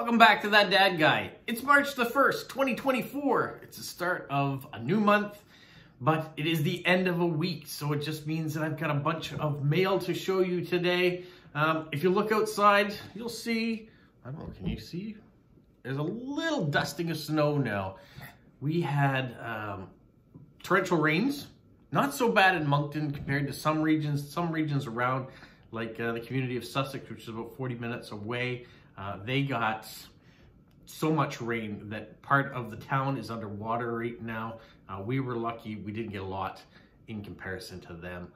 Welcome back to That Dad Guy. It's March the 1st, 2024. It's the start of a new month, but it is the end of a week, so it just means that I've got a bunch of mail to show you today. If you look outside, you'll see, I don't know, can you see? There's a little dusting of snow now. We had torrential rains, not so bad in Moncton compared to some regions around, like the community of Sussex, which is about 40 minutes away. They got so much rain that part of the town is underwater right now. We were lucky, we didn't get a lot in comparison to them,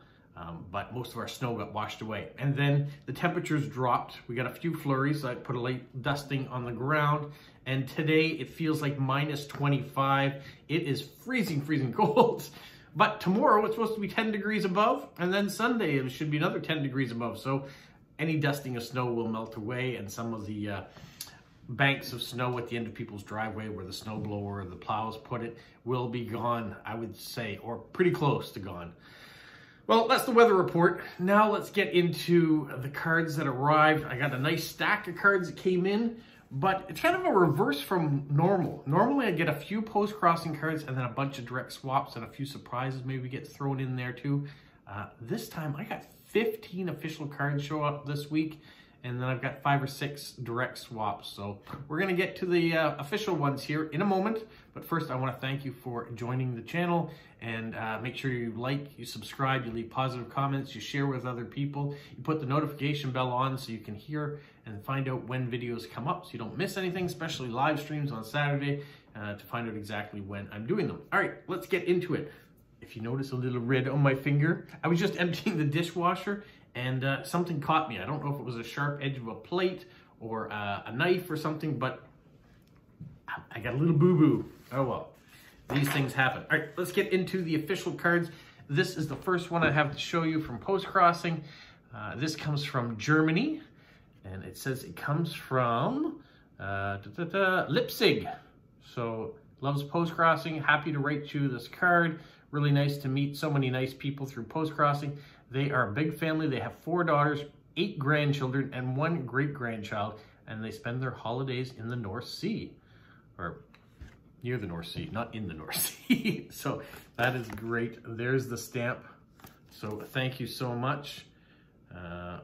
but most of our snow got washed away. And then the temperatures dropped. We got a few flurries. I put a light dusting on the ground, and today it feels like minus 25. It is freezing cold. But tomorrow it's supposed to be 10 degrees above, and then Sunday it should be another 10 degrees above. So any dusting of snow will melt away, and some of the banks of snow at the end of people's driveway where the snow blower or the plows put it will be gone, I would say, or pretty close to gone. Well, that's the weather report. Now let's get into the cards that arrived. I got a nice stack of cards that came in, but it's kind of a reverse from normal. Normally I get a few post-crossing cards and then a bunch of direct swaps and a few surprises maybe get thrown in there too. This time I got 15 official cards show up this week, and then I've got 5 or 6 direct swaps. So we're gonna get to the official ones here in a moment. But first I wanna thank you for joining the channel, and make sure you like, you subscribe, you leave positive comments, you share with other people, you put the notification bell on so you can hear and find out when videos come up so you don't miss anything, especially live streams on Saturday, to find out exactly when I'm doing them. All right, let's get into it. If you notice a little red on my finger, I was just emptying the dishwasher and something caught me. I don't know if it was a sharp edge of a plate or a knife or something, but I got a little boo-boo. Oh well, these things happen. All right, let's get into the official cards. This is the first one I have to show you from Postcrossing. This comes from Germany, and it says it comes from Leipzig. So, loves Postcrossing, happy to write you this card. Really nice to meet so many nice people through Postcrossing. They are a big family. They have 4 daughters, 8 grandchildren, and 1 great-grandchild, and they spend their holidays in the North Sea, or near the North Sea, not in the North Sea. So that is great. There's the stamp. So thank you so much.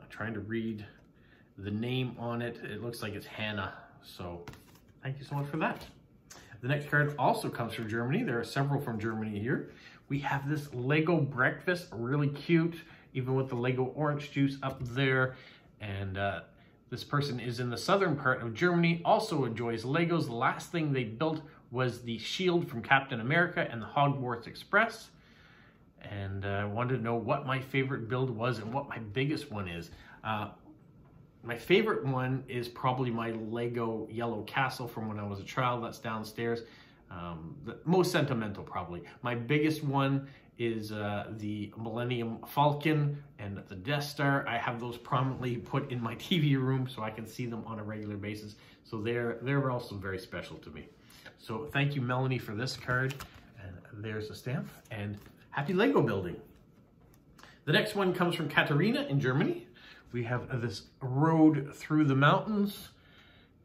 Trying to read the name on it. It looks like it's Hannah. So thank you so much for that. The next card also comes from Germany. There are several from Germany here. We have this Lego breakfast, really cute, even with the Lego orange juice up there. And this person is in the southern part of Germany, also enjoys Legos. The last thing they built was the shield from Captain America and the Hogwarts Express. And I wanted to know what my favorite build was and what my biggest one is. My favorite one is probably my Lego Yellow Castle from when I was a child. That's downstairs. The most sentimental, probably. My biggest one is the Millennium Falcon and the Death Star. I have those prominently put in my TV room so I can see them on a regular basis. So they're also very special to me. So thank you, Melanie, for this card. And there's a stamp. And happy Lego building. The next one comes from Katarina in Germany. We have this road through the mountains,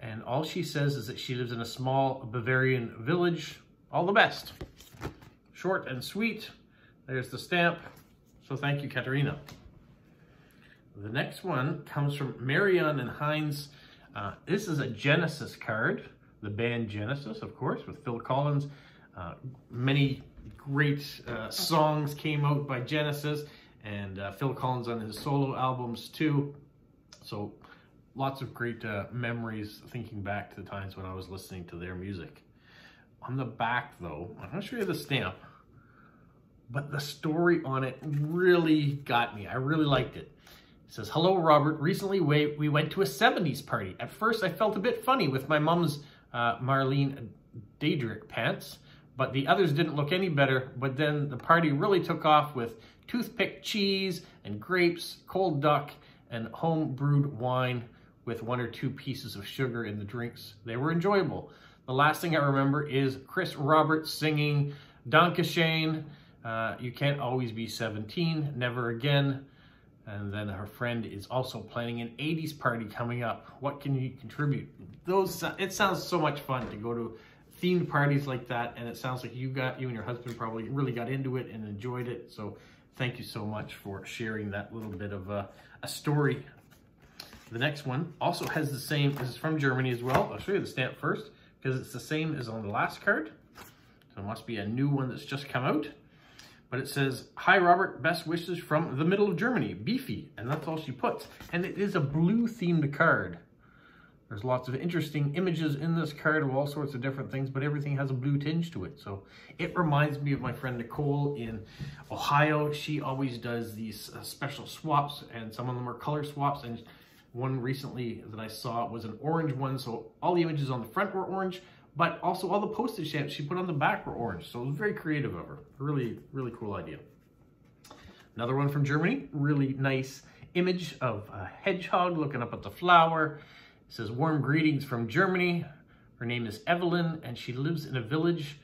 and all she says is that she lives in a small Bavarian village. All the best. Short and sweet. There's the stamp. So thank you, Katarina. The next one comes from Marianne and Heinz. This is a Genesis card, the band Genesis, of course, with Phil Collins. Many great songs came out by Genesis, and Phil Collins on his solo albums too. So lots of great memories thinking back to the times when I was listening to their music. On the back though, I'm not sure you have the stamp, but the story on it really got me. I really liked it. It says, "Hello, Robert. Recently we went to a 70s party. At first I felt a bit funny with my mom's Marlene Daedric pants, but the others didn't look any better. But then the party really took off with toothpick cheese and grapes, cold duck, and home-brewed wine with 1 or 2 pieces of sugar in the drinks. They were enjoyable. The last thing I remember is Chris Roberts singing Danke Shane, you can't always be 17, never again. And then her friend is also planning an 80s party coming up. What can you contribute? It sounds so much fun to go to themed parties like that, and it sounds like you and your husband probably really got into it and enjoyed it. So thank you so much for sharing that little bit of a story. The next one also has the same, this is from Germany as well. I'll show you the stamp first because it's the same as on the last card. So it must be a new one that's just come out. But it says, "Hi Robert, best wishes from the middle of Germany, Beefy." And that's all she puts. And it is a blue themed card. There's lots of interesting images in this card of all sorts of different things, but everything has a blue tinge to it. So it reminds me of my friend Nicole in Ohio. She always does these special swaps, and some of them are color swaps. And one recently that I saw was an orange one. So all the images on the front were orange, but also all the postage stamps she put on the back were orange. So it was very creative of her. Really, really cool idea. Another one from Germany, really nice image of a hedgehog looking up at the flower. It says, "Warm greetings from Germany." Her name is Evelyn, and she lives in a village.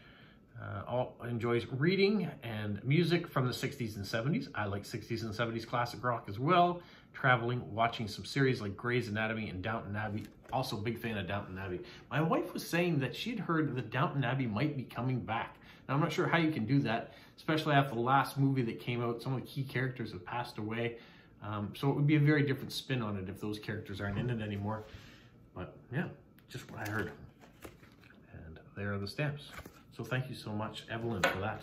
Enjoys reading and music from the 60s and 70s. I like 60s and 70s classic rock as well. Traveling, watching some series like Grey's Anatomy and Downton Abbey. Also big fan of Downton Abbey. My wife was saying that she'd heard that Downton Abbey might be coming back. Now, I'm not sure how you can do that, especially after the last movie that came out. Some of the key characters have passed away. So it would be a very different spin on it if those characters aren't in it anymore. But yeah, just what I heard. And there are the stamps. So thank you so much, Evelyn, for that.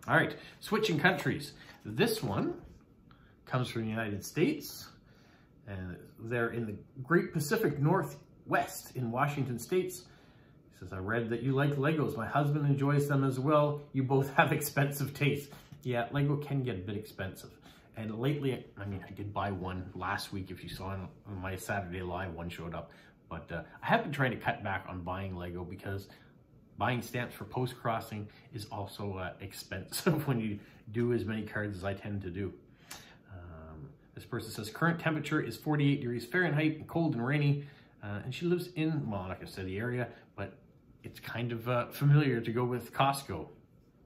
All right, switching countries. This one comes from the United States, and they're in the Great Pacific Northwest in Washington States. He says, "I read that you like Legos. My husband enjoys them as well. You both have expensive taste." Yeah, Lego can get a bit expensive. And lately, I mean, I did buy one last week. If you saw on my Saturday Live, one showed up. But I have been trying to cut back on buying Lego because buying stamps for Postcrossing is also expensive when you do as many cards as I tend to do. This person says, "Current temperature is 48 degrees Fahrenheit and cold and rainy." And she lives in, well, like I said, the area, but it's kind of familiar to go with Costco.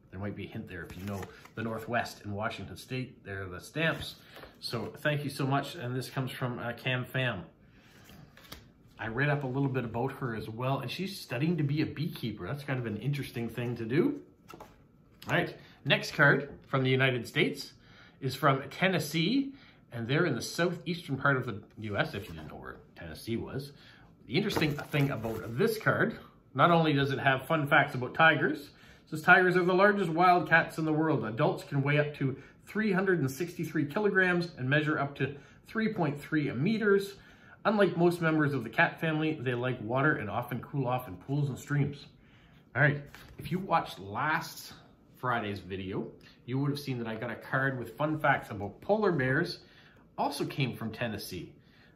There might be a hint there if you know the Northwest in Washington State. There are the stamps. So thank you so much. And this comes from Cam Fam. I read up a little bit about her as well, and she's studying to be a beekeeper. That's kind of an interesting thing to do. All right, next card from the United States is from Tennessee, and they're in the southeastern part of the U.S., if you didn't know where Tennessee was. The interesting thing about this card, not only does it have fun facts about tigers, it says tigers are the largest wild cats in the world. Adults can weigh up to 363 kilograms and measure up to 3.3 meters. Unlike most members of the cat family, they like water and often cool off in pools and streams. All right, if you watched last Friday's video, you would have seen that I got a card with fun facts about polar bears. Also came from Tennessee.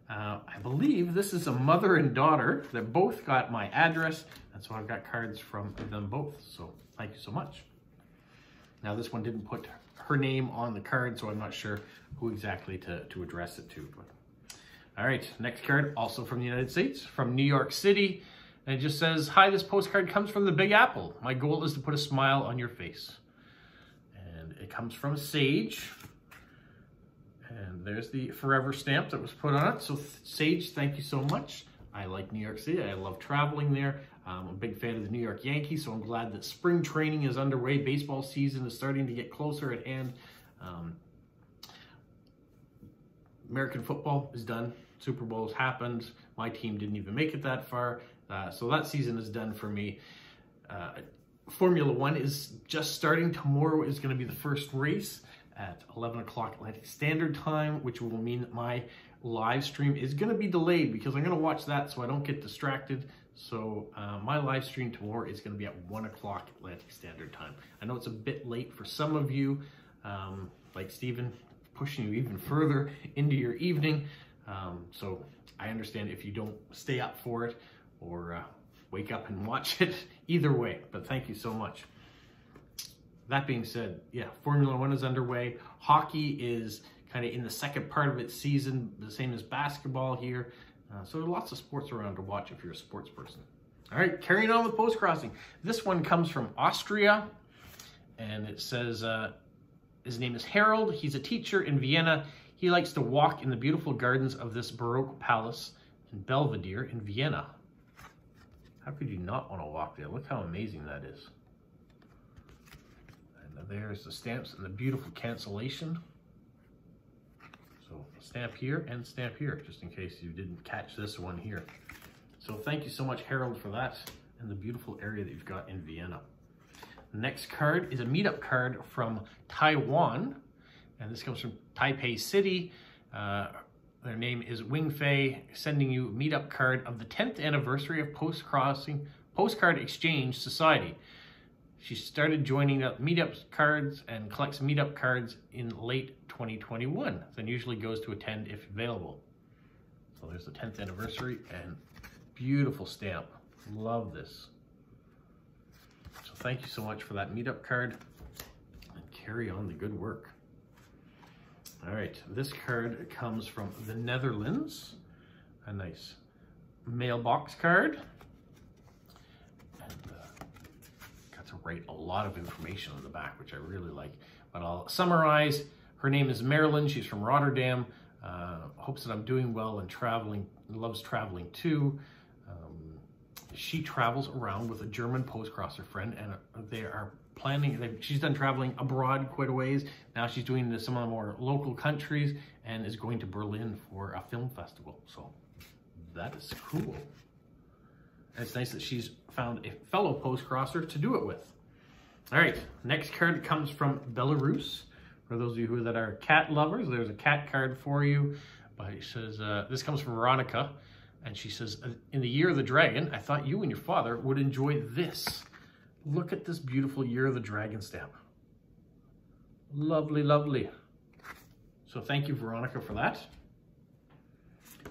I believe this is a mother and daughter that both got my address, and so I've got cards from them both. So thank you so much. Now this one didn't put her name on the card, so I'm not sure who exactly to address it to. But all right, next card, also from the United States, from New York City. And it just says, "Hi, this postcard comes from the Big Apple. My goal is to put a smile on your face." And it comes from Sage. And there's the forever stamp that was put on it. So Sage, thank you so much. I like New York City. I love traveling there. I'm a big fan of the New York Yankees, so I'm glad that spring training is underway. Baseball season is starting to get closer at hand. American football is done. Super Bowl has happened. My team didn't even make it that far. So that season is done for me. Formula One is just starting. Tomorrow is going to be the first race at 11 o'clock Atlantic Standard Time, which will mean that my live stream is going to be delayed because I'm going to watch that so I don't get distracted. So my live stream tomorrow is going to be at 1 o'clock Atlantic Standard Time. I know it's a bit late for some of you, like Stephen, pushing you even further into your evening. So I understand if you don't stay up for it or wake up and watch it either way, but thank you so much. That being said, yeah, Formula One is underway. Hockey is kind of in the second part of its season, the same as basketball here. So there are lots of sports around to watch if you're a sports person. All right, carrying on with Postcrossing. This one comes from Austria, and it says, his name is Harold. He's a teacher in Vienna. He likes to walk in the beautiful gardens of this Baroque palace in Belvedere in Vienna. How could you not want to walk there? Look how amazing that is. And there's the stamps and the beautiful cancellation. So stamp here and stamp here, just in case you didn't catch this one here. So thank you so much, Harold, for that and the beautiful area that you've got in Vienna. The next card is a meetup card from Taiwan, and this comes from Taipei City. Their name is Wing Fei, sending you a meetup card of the 10th anniversary of Postcard Exchange Society. She started joining up meetup cards and collects meetup cards in late 2021, then usually goes to attend if available. So there's the 10th anniversary and beautiful stamp. Love this. So thank you so much for that meetup card and carry on the good work. All right, this card comes from the Netherlands. A nice mailbox card. And got to write a lot of information on the back, which I really like. But I'll summarize. Her name is Marilyn. She's from Rotterdam. Hopes that I'm doing well and traveling, loves traveling too. She travels around with a German postcrosser friend, and they are planning, she's done traveling abroad quite a ways. Now she's doing some of the more local countries and is going to Berlin for a film festival. So that is cool. And it's nice that she's found a fellow postcrosser to do it with. All right, next card comes from Belarus. For those of you that are cat lovers, there's a cat card for you. But it says, this comes from Veronica. And she says, in the Year of the Dragon, I thought you and your father would enjoy this. Look at this beautiful Year of the Dragon stamp. Lovely, lovely. So thank you, Veronica, for that.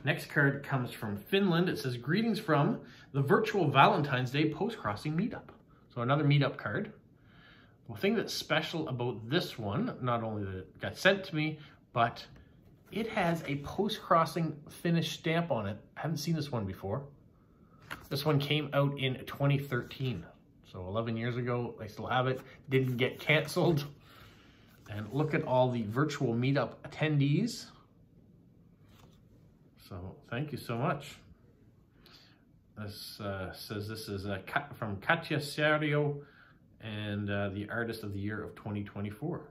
Next card comes from Finland. It says, greetings from the virtual Valentine's Day Postcrossing meetup. So another meetup card. The thing that's special about this one, not only that it got sent to me, but it has a Postcrossing finished stamp on it. I haven't seen this one before. This one came out in 2013. So 11 years ago, I still have it. Didn't get canceled. And look at all the virtual meetup attendees. So thank you so much. This says this is from Katya Serio and the Artist of the Year of 2024.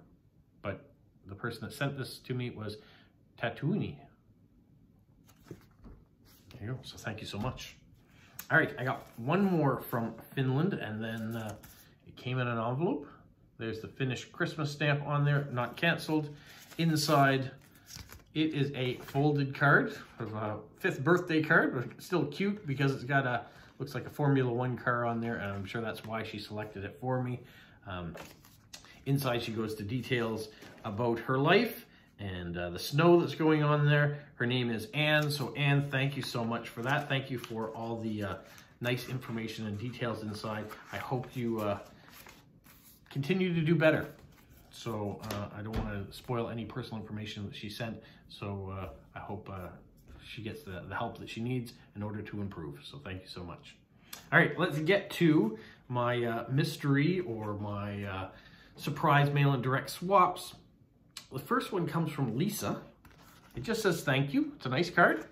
But the person that sent this to me was Tatuni. There you go. So thank you so much. All right, I got one more from Finland, and then it came in an envelope. There's the finished Christmas stamp on there, not canceled. Inside, it is a folded card, a 5th birthday card, but still cute because it's got a, looks like a Formula 1 car on there, and I'm sure that's why she selected it for me. Inside, she goes to details about her life and the snow that's going on there. Her name is Anne. So Anne, thank you so much for that. Thank you for all the nice information and details inside. I hope you continue to do better. So I don't want to spoil any personal information that she sent. So I hope she gets the help that she needs in order to improve. So thank you so much. All right, let's get to my mystery or my surprise mail and direct swaps. The first one comes from Lisa. It just says thank you. It's a nice card.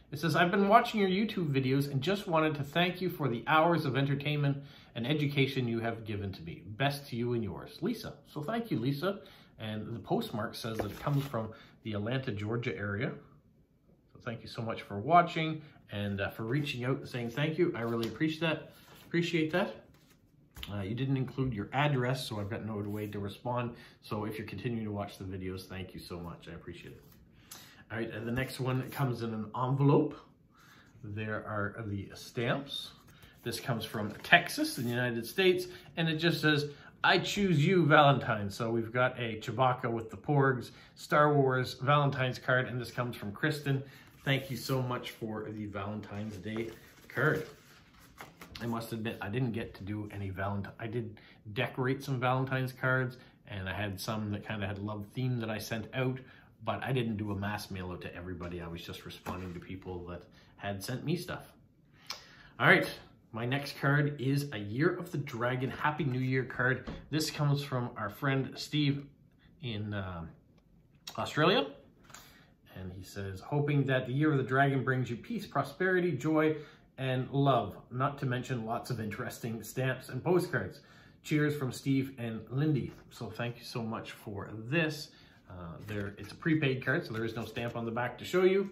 It says, I've been watching your YouTube videos and just wanted to thank you for the hours of entertainment and education you have given to me. Best to you and yours, Lisa. So thank you, Lisa. And the postmark says that it comes from the Atlanta, Georgia area. So thank you so much for watching and for reaching out and saying thank you. I really appreciate that. You didn't include your address, so I've got no way to respond. So if you're continuing to watch the videos, thank you so much. I appreciate it. All right, and the next one comes in an envelope. There are the stamps. This comes from Texas in the United States, and it just says, I choose you, Valentine. So we've got a Chewbacca with the Porgs, Star Wars Valentine's card, and this comes from Kristen. Thank you so much for the Valentine's Day card. I must admit, I didn't get to do any Valentine. I did decorate some Valentine's cards, and I had some that kind of had love theme that I sent out, but I didn't do a mass mail out to everybody. I was just responding to people that had sent me stuff. All right, my next card is a Year of the Dragon Happy New Year card. This comes from our friend Steve in Australia. And he says, hoping that the Year of the Dragon brings you peace, prosperity, joy, and love, not to mention lots of interesting stamps and postcards. Cheers from Steve and Lindy. So thank you so much for this. It's a prepaid card, so there is no stamp on the back to show you,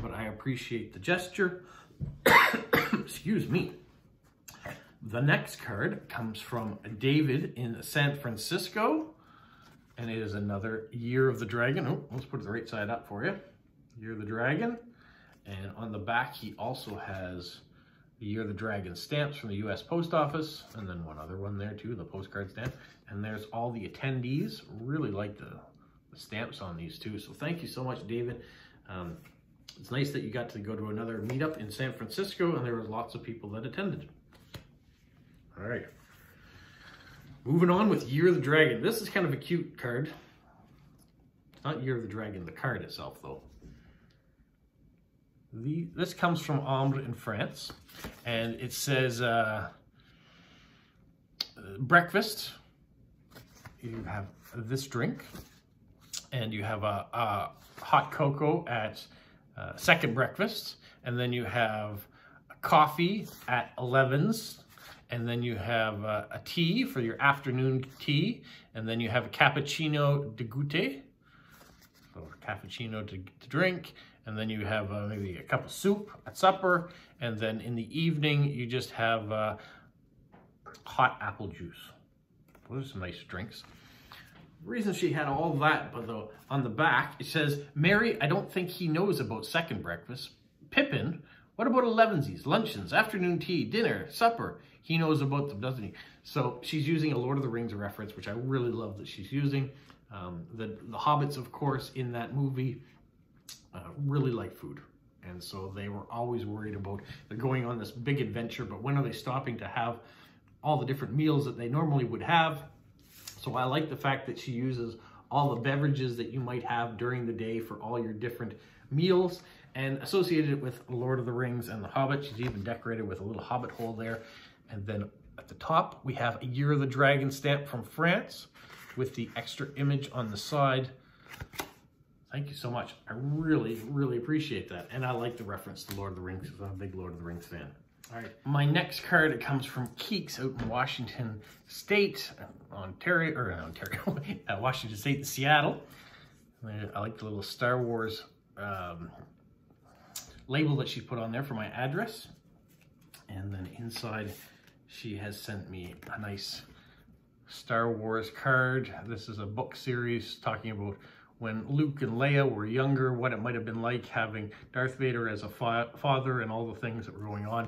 but I appreciate the gesture. Excuse me. The next card comes from David in San Francisco, and it is another Year of the Dragon. Oh, let's put it the right side up for you. Year of the Dragon. And on the back, he also has the Year of the Dragon stamps from the U.S. Post Office, and then one other one there too, the postcard stamp. And there's all the attendees. Really like the stamps on these too. So thank you so much, David. It's nice that you got to go to another meetup in San Francisco, and there were lots of people that attended. All right. Moving on with Year of the Dragon. This is kind of a cute card. It's not Year of the Dragon, the card itself, though. This comes from Ambre in France, and it says breakfast. You have this drink, and you have a hot cocoa at second breakfast, and then you have a coffee at 11's, and then you have a tea for your afternoon tea, and then you have a cappuccino de goûter, so cappuccino to drink, and then you have maybe a cup of soup at supper, and then in the evening you just have hot apple juice. Those are some nice drinks. The reason she had all that, but though on the back it says, Mary, I don't think he knows about second breakfast. Pippin, what about 11's, luncheons, afternoon tea, dinner, supper? He knows about them, doesn't he? So she's using a Lord of the Rings reference, which I really love that she's using. The hobbits, of course, in that movie really like food. And so they were always worried about, they're going on this big adventure, but when are they stopping to have all the different meals that they normally would have? So I like the fact that she uses all the beverages that you might have during the day for all your different meals, and associated it with Lord of the Rings and the Hobbit. She's even decorated with a little hobbit hole there. And then at the top, we have a Year of the Dragon stamp from France with the extra image on the side. Thank you so much. I really, really appreciate that. And I like the reference to Lord of the Rings, because I'm a big Lord of the Rings fan. All right, my next card comes from Keeks out in Washington State, Washington State in Seattle. I like the little Star Wars label that she put on there for my address. And then inside, she has sent me a nice Star Wars card. This is a book series talking about when Luke and Leia were younger, what it might have been like having Darth Vader as a father and all the things that were going on.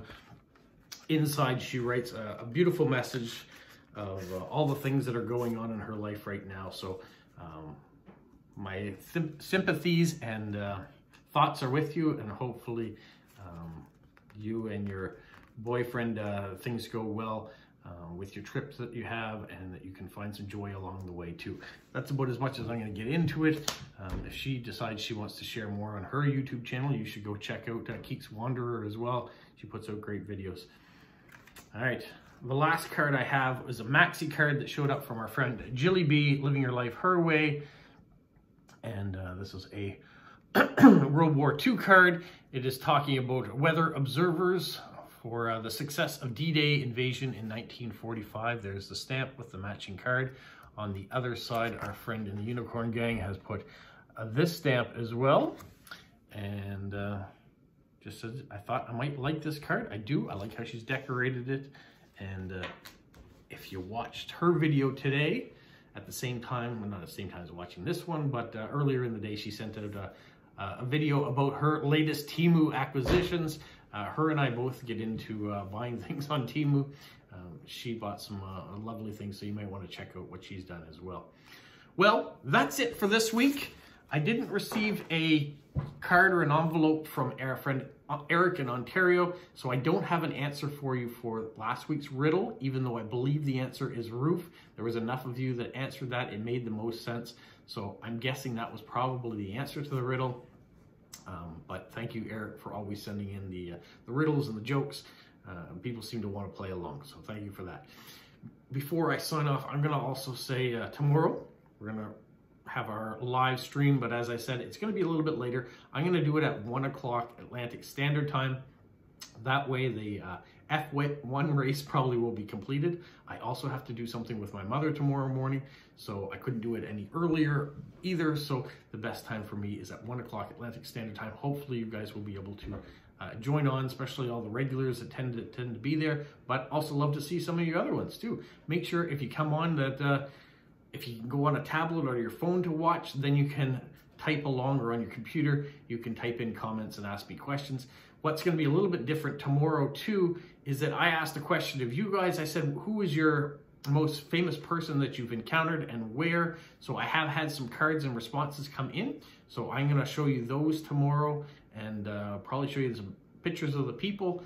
Inside, she writes a beautiful message of all the things that are going on in her life right now. So my sympathies and thoughts are with you, and hopefully you and your boyfriend, things go well with your trips that you have, and that you can find some joy along the way too. That's about as much as I'm going to get into it. If she decides she wants to share more on her YouTube channel, you should go check out Keeks Wanderer as well. She puts out great videos. All right, the last card I have is a maxi card that showed up from our friend Jilly B, Living Your Life Her Way. And this is a World War II card. It is talking about weather observers for the success of D-Day invasion in 1945. There's the stamp with the matching card. On the other side, our friend in the Unicorn Gang has put this stamp as well. And just says, I thought I might like this card. I do. I like how she's decorated it. And if you watched her video today, at the same time, well, not at the same time as watching this one, but earlier in the day, she sent out a video about her latest Temu acquisitions. Her and I both get into buying things on Temu. She bought some lovely things, so you might want to check out what she's done as well. Well, that's it for this week. I didn't receive a card or an envelope from our friend Eric in Ontario, so I don't have an answer for you for last week's riddle, even though I believe the answer is roof. There was enough of you that answered that. It made the most sense. So I'm guessing that was probably the answer to the riddle. But thank you, Eric, for always sending in the riddles and the jokes. People seem to want to play along, so thank you for that. Before I sign off, I'm going to also say tomorrow we're going to have our live stream, but as I said, it's going to be a little bit later. I'm going to do it at 1 o'clock Atlantic Standard Time. That way the F1 race probably will be completed. I also have to do something with my mother tomorrow morning, so I couldn't do it any earlier either. So the best time for me is at 1 o'clock Atlantic Standard Time. Hopefully you guys will be able to join on, especially all the regulars that tend to be there, but also love to see some of your other ones too. Make sure if you come on that if you can go on a tablet or your phone to watch, then you can type along, or on your computer, you can type in comments and ask me questions. What's going to be a little bit different tomorrow too is that I asked a question of you guys. I said, who is your most famous person that you've encountered and where? So I have had some cards and responses come in. So I'm going to show you those tomorrow, and probably show you some pictures of the people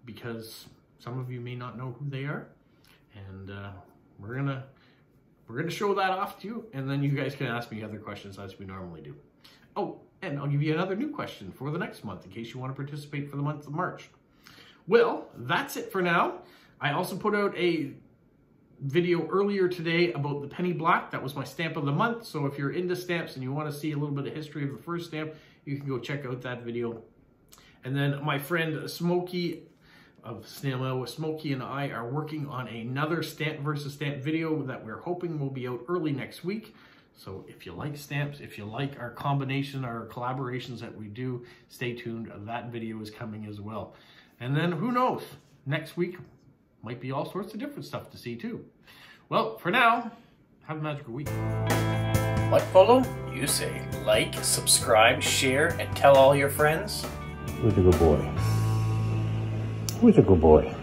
because some of you may not know who they are. And we're gonna show that off to you, and then you guys can ask me other questions as we normally do. Oh, and I'll give you another new question for the next month in case you want to participate for the month of March. Well, that's it for now. I also put out a video earlier today about the penny black. That was my stamp of the month. So if you're into stamps and you want to see a little bit of history of the first stamp, you can go check out that video. And then my friend Smokey of Stn Main with Smokey and I are working on another stamp versus stamp video that we're hoping will be out early next week. So if you like stamps, if you like our combination, our collaborations that we do, stay tuned. That video is coming as well. And then who knows, next week might be all sorts of different stuff to see too. Well, for now, have a magical week. What, Polo? You say like, subscribe, share, and tell all your friends. Who's a good boy? Who's a good boy?